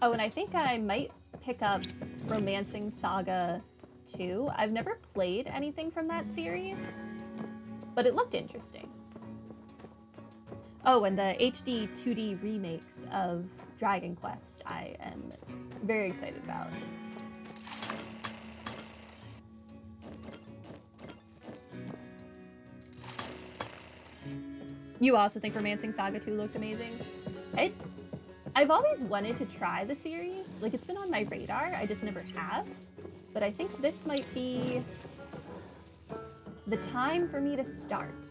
Oh, and I think I might pick up Romancing Saga 2. I've never played anything from that series, but it looked interesting. Oh, and the HD 2D remakes of Dragon Quest I am very excited about. You also think Romancing Saga 2 looked amazing? I've always wanted to try the series. Like, it's been on my radar, I just never have. But I think this might be the time for me to start.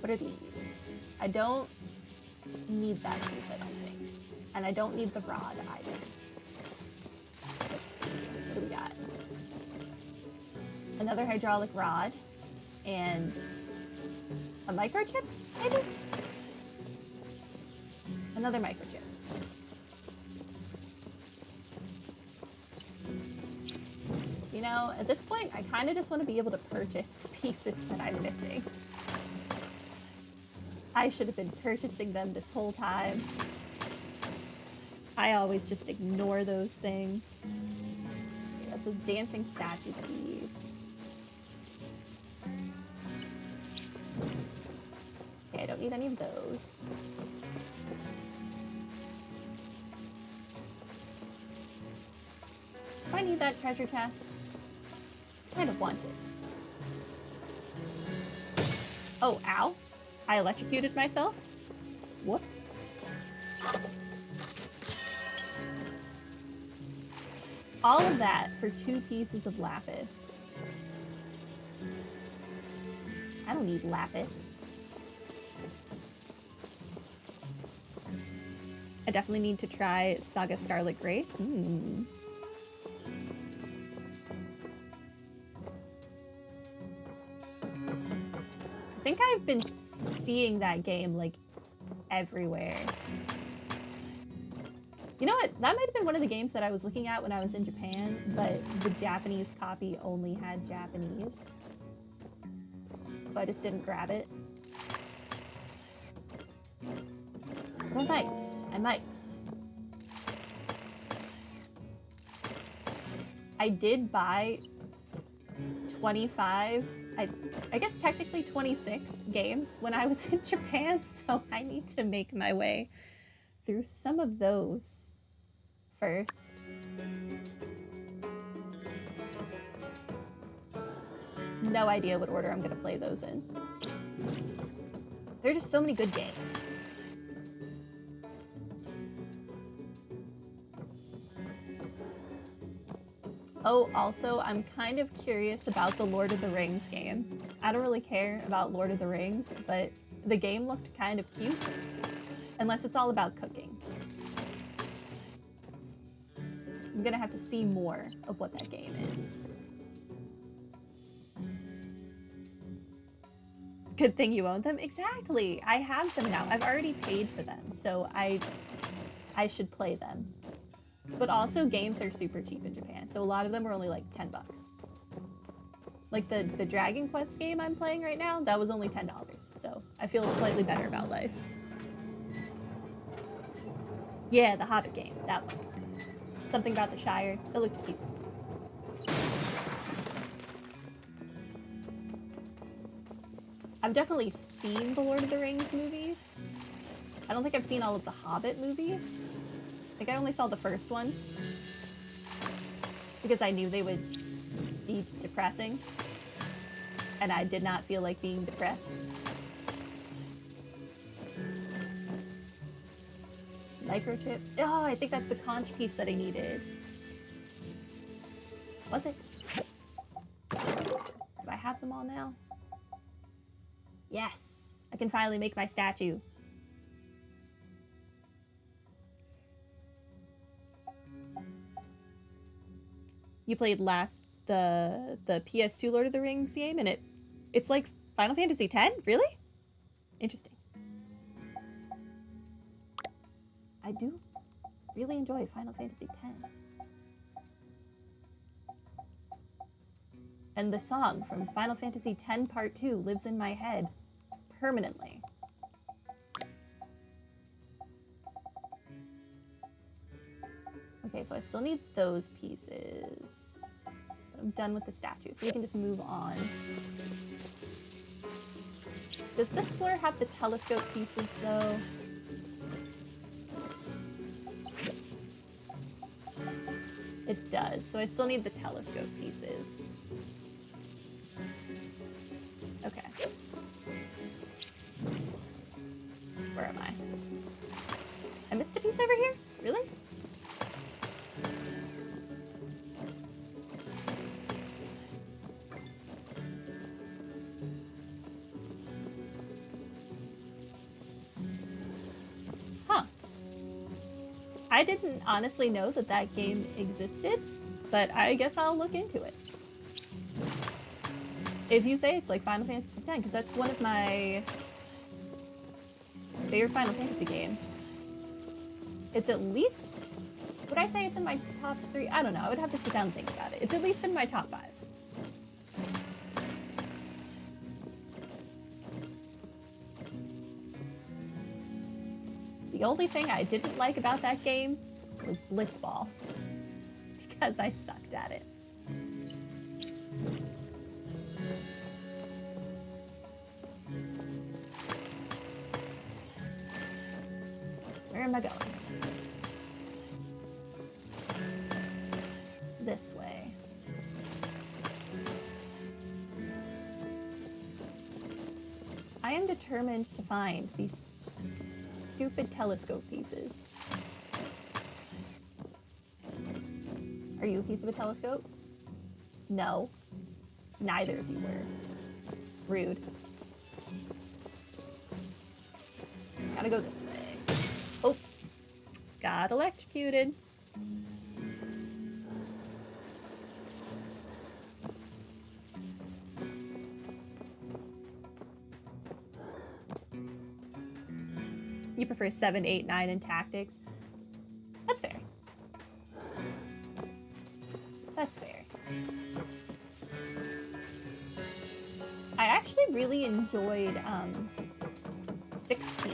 What are these? I don't need that piece, I don't think. And I don't need the rod either. Let's see, what do we got? Another hydraulic rod and a microchip, maybe? Another microchip. You know, at this point, I kind of just want to be able to purchase the pieces that I'm missing. I should have been purchasing them this whole time. I always just ignore those things. Okay, that's a dancing statue piece. Okay, I don't need any of those. Do I need that treasure chest? I kind of want it. Oh, ow. I electrocuted myself. Whoops. All of that for 2 pieces of lapis. I don't need lapis. I definitely need to try Saga Scarlet Grace. I think I've been seeing that game, like, everywhere. You know what? That might have been one of the games that I was looking at when I was in Japan, but the Japanese copy only had Japanese. So I just didn't grab it. But I might. I did buy 25, I guess technically 26 games when I was in Japan, so I need to make my way through some of those first. No idea what order I'm gonna play those in. There are just so many good games. Oh, also, I'm kind of curious about the Lord of the Rings game. I don't really care about Lord of the Rings, but the game looked kind of cute. Unless it's all about cooking. I'm gonna have to see more of what that game is. Good thing you own them. Exactly! I have them now. I've already paid for them, so I should play them. But also, games are super cheap in Japan, so a lot of them are only like 10 bucks. Like the Dragon Quest game I'm playing right now, that was only $10, so I feel slightly better about life. Yeah, the Hobbit game, that one. Something about the Shire, it looked cute. I've definitely seen the Lord of the Rings movies. I don't think I've seen all of the Hobbit movies. I think I only saw the first one. Because I knew they would be depressing. And I did not feel like being depressed. Microchip. Oh, I think that's the conch piece that I needed. Was it? Do I have them all now? Yes! I can finally make my statue. You played the PS2 Lord of the Rings game, and it's like Final Fantasy X? Really? Interesting. I do really enjoy Final Fantasy X. And the song from Final Fantasy X Part 2 lives in my head permanently. Okay, so I still need those pieces. But I'm done with the statue, so we can just move on. Does this floor have the telescope pieces, though? It does, so I still need the telescope pieces. Okay. Where am I? I missed a piece over here? Really? I didn't honestly know that that game existed, but I guess I'll look into it. If you say it's like Final Fantasy X, because that's one of my favorite Final Fantasy games. It's at least, would I say it's in my top 3? I don't know, I would have to sit down and think about it. It's at least in my top 5. The only thing I didn't like about that game was Blitzball, because I sucked at it. Where am I going? This way. I am determined to find these stupid telescope pieces. Are you a piece of a telescope? No. Neither of you were. Rude. Gotta go this way. Oh. Got electrocuted. You prefer 7, 8, 9 in tactics? That's fair. That's fair. I actually really enjoyed 16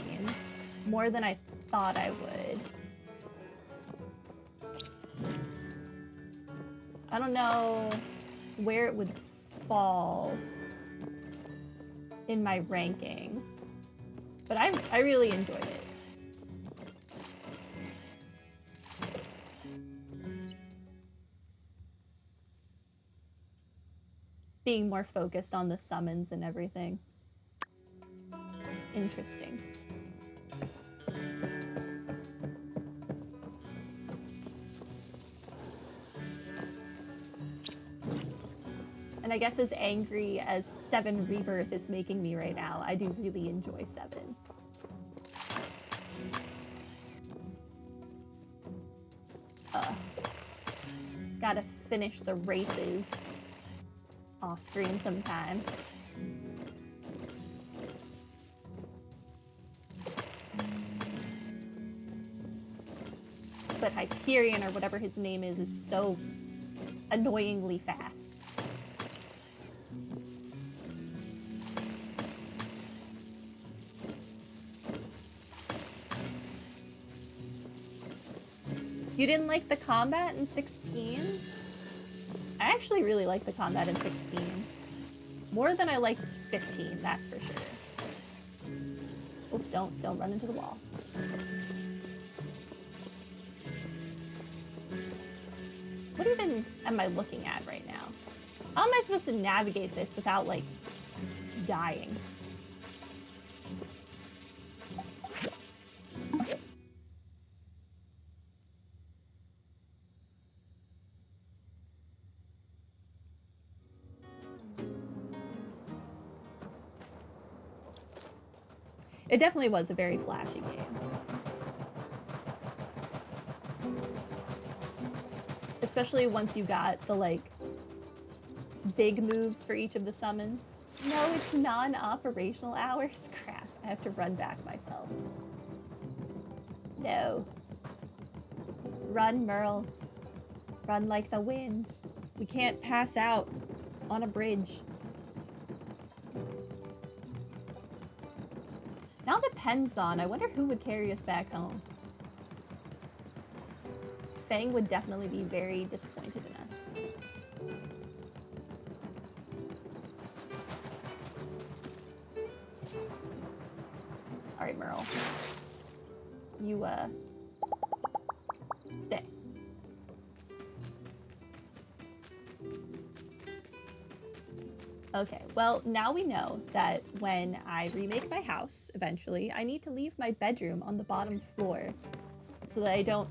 more than I thought I would. I don't know where it would fall in my ranking, but I really enjoyed it. Being more focused on the summons and everything. It's interesting. And I guess as angry as 7 Rebirth is making me right now, I do really enjoy 7. Gotta finish the races off screen sometime. But Hyperion, or whatever his name is so annoyingly fast. You didn't like the combat in 16? I actually really like the combat in 16. More than I liked 15, that's for sure. Oh, don't run into the wall. What even am I looking at right now? How am I supposed to navigate this without, like, dying? It definitely was a very flashy game. Especially once you got the, like, big moves for each of the summons. No, it's non-operational hours? Crap, I have to run back myself. No. Run, Merle. Run like the wind. We can't pass out on a bridge. Now the pen's gone, I wonder who would carry us back home. Fang would definitely be very disappointed in us. Alright, Merle. You, stay. Okay, well, now we know that when I remake my house, eventually, I need to leave my bedroom on the bottom floor so that I don't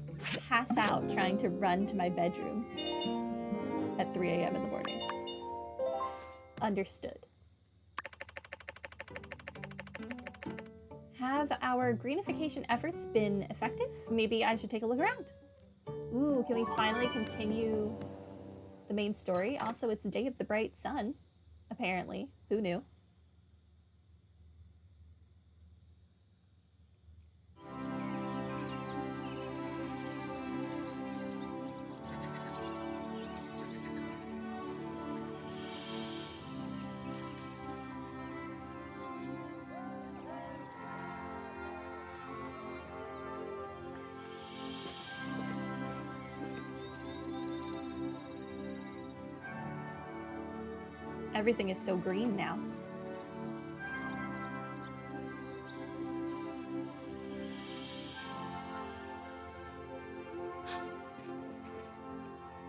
pass out trying to run to my bedroom at 3 a.m. in the morning. Understood. Have our greenification efforts been effective? Maybe I should take a look around. Ooh, can we finally continue the main story? Also, it's the day of the bright sun, apparently. Who knew? Everything is so green now.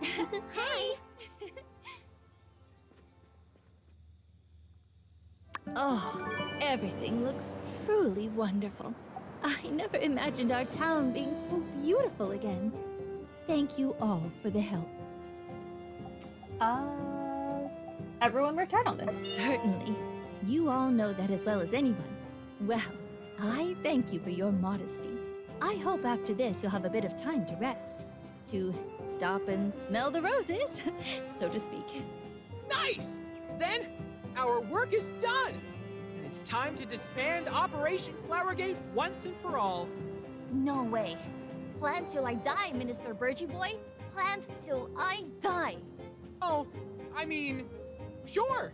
Hey! Oh, everything looks truly wonderful. I never imagined our town being so beautiful again. Thank you all for the help. Everyone worked hard on this. Certainly. You all know that as well as anyone. Well, I thank you for your modesty. I hope after this you'll have a bit of time to rest. To stop and smell the roses, so to speak. Nice! Then, our work is done! And it's time to disband Operation Flowergate once and for all. No way. Plan till I die, Minister Burgy Boy. Plan till I die. Oh, I mean, sure.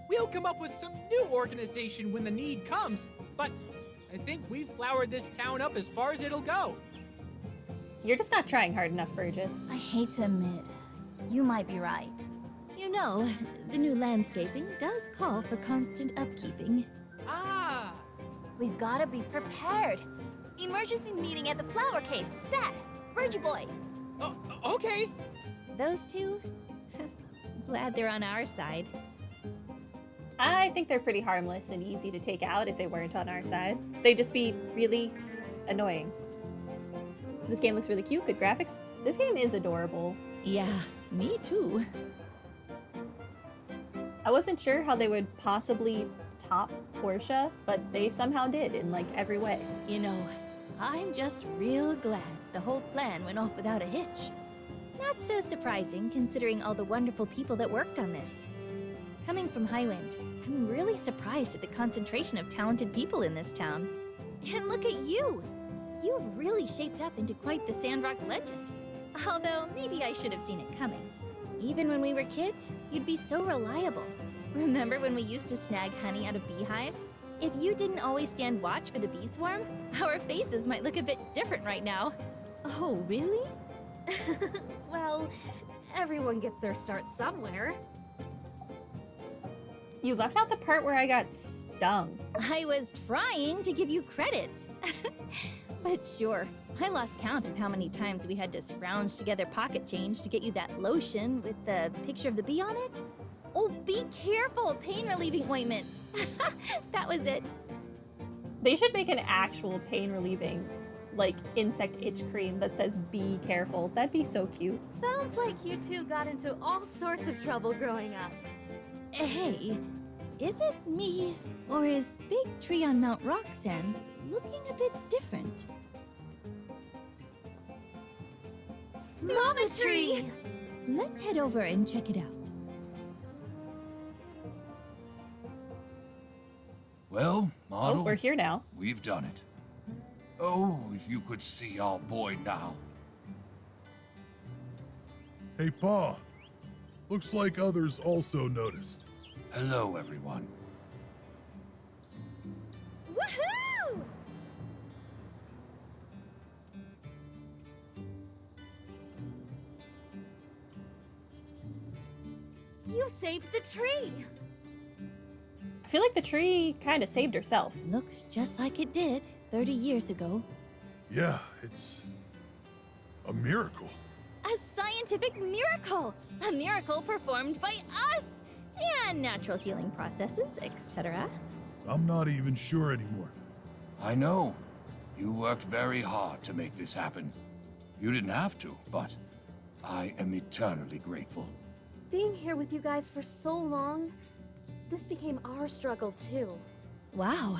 We'll come up with some new organization when the need comes, but I think we've flowered this town up as far as it'll go. You're just not trying hard enough, Burgess. I hate to admit, you might be right. You know, the new landscaping does call for constant upkeeping. Ah! We've gotta be prepared. Emergency meeting at the Flower Cave. Stat! Burgy Boy! Oh, okay. Those two? Glad they're on our side. I think they're pretty harmless and easy to take out if they weren't on our side. They'd just be really annoying. This game looks really cute, good graphics. This game is adorable. Yeah, me too. I wasn't sure how they would possibly top Portia, but they somehow did in like every way. You know, I'm just real glad the whole plan went off without a hitch. Not so surprising considering all the wonderful people that worked on this. Coming from Highwind, I'm really surprised at the concentration of talented people in this town. And look at you! You've really shaped up into quite the Sandrock legend. Although, maybe I should have seen it coming. Even when we were kids, you'd be so reliable. Remember when we used to snag honey out of beehives? If you didn't always stand watch for the bee swarm, our faces might look a bit different right now. Oh, really? Well, everyone gets their start somewhere. You left out the part where I got stung. I was trying to give you credit. But sure, I lost count of how many times we had to scrounge together pocket change to get you that lotion with the picture of the bee on it. Oh, be careful! Pain-relieving ointment! That was it. They should make an actual pain-relieving, like, insect itch cream that says be careful. That'd be so cute. Sounds like you two got into all sorts of trouble growing up. Hey, is it me, or is Big Tree on Mount Roxanne looking a bit different? Mama Tree! Let's head over and check it out. Well, model, Oh, we're here now. we've done it. Oh, if you could see our boy now. Hey, Pa. Looks like others also noticed. Hello, everyone. Woohoo! You saved the tree! I feel like the tree kind of saved herself. Looks just like it did 30 years ago. Yeah, it's a miracle. A scientific miracle! A miracle performed by us! And natural healing processes, etc. I'm not even sure anymore. I know. You worked very hard to make this happen. You didn't have to, but I am eternally grateful. Being here with you guys for so long, this became our struggle too. Wow,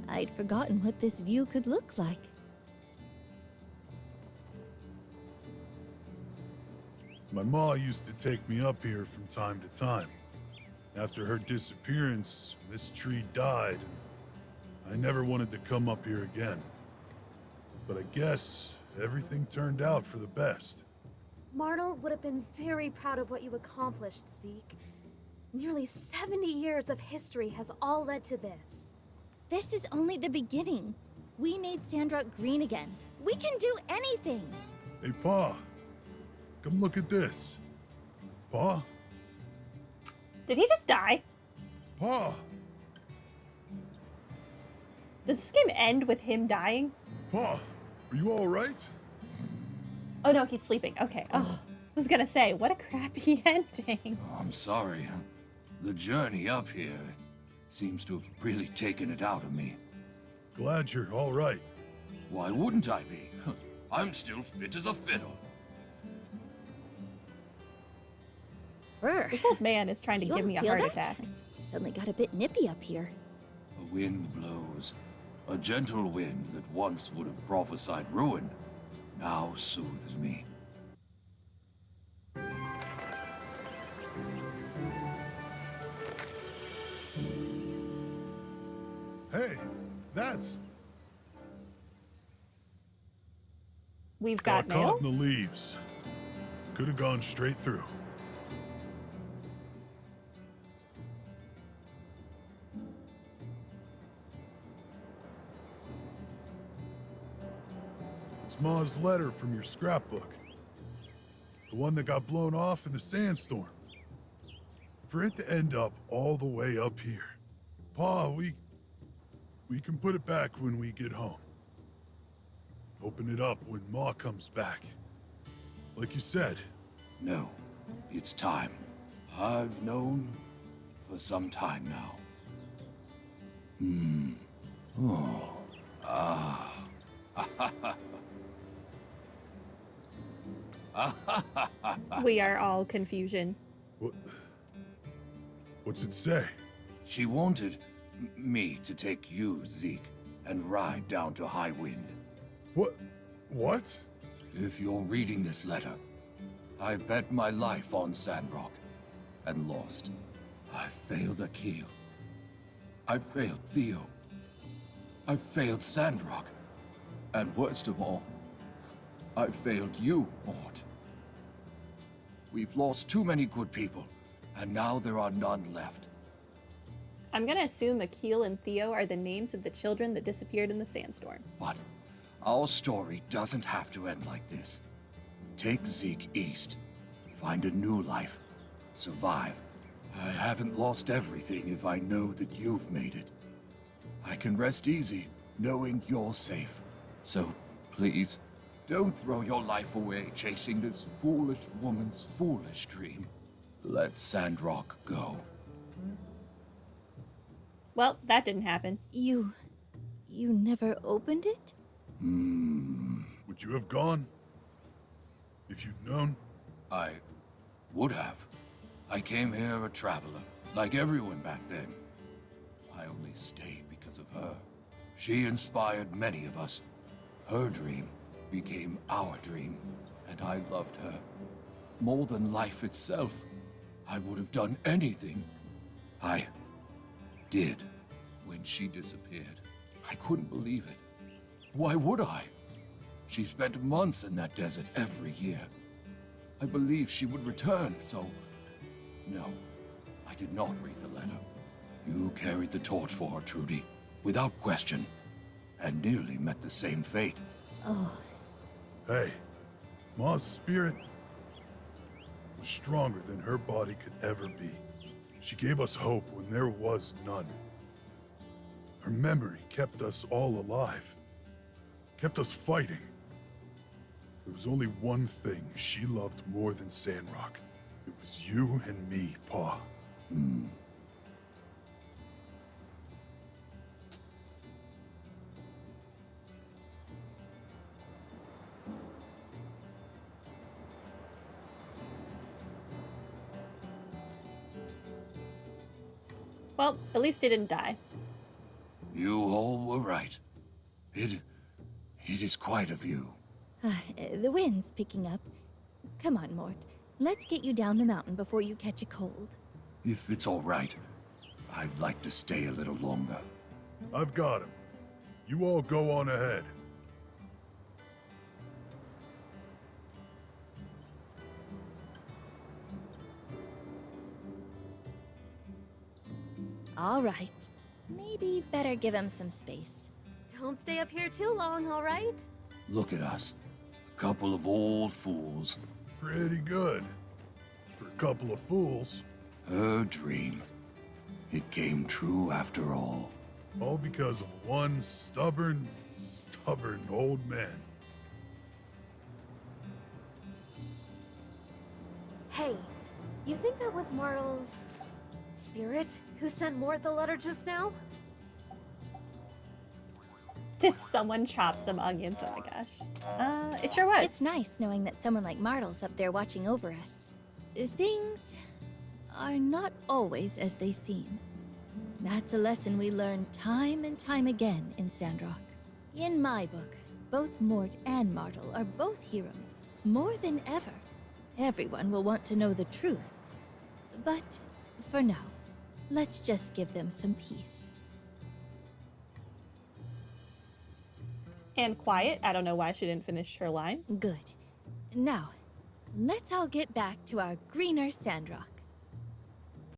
I'd forgotten what this view could look like. My ma used to take me up here from time to time. After her disappearance, this tree died, and I never wanted to come up here again. But I guess everything turned out for the best. Martel would have been very proud of what you accomplished, Zeke. Nearly 70 years of history has all led to this. This is only the beginning. We made Sandrock green again. We can do anything! Hey, Pa, come look at this. Pa? Did he just die? Pa? Does this game end with him dying? Pa, are you all right? Oh no, he's sleeping. Okay. Oh, I was gonna say, what a crappy ending. Oh, I'm sorry. The journey up here seems to have really taken it out of me. Glad you're all right. Why wouldn't I be? I'm still fit as a fiddle. Brr. This old man is trying to Do you give all me a feel heart that? attack. Suddenly got a bit nippy up here. A wind blows. A gentle wind that once would have prophesied ruin now soothes me. Hey, that's... We've got caught mail? in the leaves. Could have gone straight through. It's Ma's letter from your scrapbook. The one that got blown off in the sandstorm. For it to end up all the way up here. Pa, we can put it back when we get home. Open it up when Ma comes back. Like you said. No, it's time. I've known for some time now. Oh. Ah. We are all confusion. What's it say? She wanted me to take you, Zeke, and ride down to High Wind. What? If you're reading this letter, I bet my life on Sandrock and lost. I failed Akil. I failed Theo. I failed Sandrock. And worst of all, I failed you, Mort. We've lost too many good people, and now there are none left. I'm gonna assume Akil and Theo are the names of the children that disappeared in the sandstorm. But our story doesn't have to end like this. Take Zeke east. Find a new life. Survive. I haven't lost everything if I know that you've made it. I can rest easy knowing you're safe. So, please, don't throw your life away chasing this foolish woman's foolish dream. Let Sandrock go. Well, that didn't happen. You never opened it? Would you have gone? If you'd known? I would have. I came here a traveler, like everyone back then. I only stayed because of her. She inspired many of us. Her dream became our dream, and I loved her. More than life itself. I would have done anything. I did when she disappeared. I couldn't believe it. Why would I? She spent months in that desert every year. I believed she would return, so No, I did not read the letter. You carried the torch for her, Trudy, without question, and nearly met the same fate. Oh, Hey, Ma's spirit was stronger than her body could ever be. She gave us hope when there was none. Her memory kept us all alive, kept us fighting. There was only one thing she loved more than Sandrock. It was you and me, Pa. Well, at least he didn't die. You all were right. It is quite a view. the wind's picking up. Come on, Mort. Let's get you down the mountain before you catch a cold. If it's all right, I'd like to stay a little longer. I've got him. You all go on ahead. All right. Maybe better give him some space. Don't stay up here too long, all right? Look at us. A couple of old fools. Pretty good. For a couple of fools. Her dream. It came true after all. All because of one stubborn old man. Hey, you think that was Martel's spirit who sent Mort the letter just now? Did someone chop some onions? Oh my gosh. It sure was. It's nice knowing that someone like Martel's up there watching over us. Things are not always as they seem. That's a lesson we learn time and time again in Sandrock. In my book, both Mort and Martel are both heroes, more than ever. Everyone will want to know the truth. But for now, let's just give them some peace. And quiet. I don't know why she didn't finish her line. Good. Now, let's all get back to our greener Sandrock.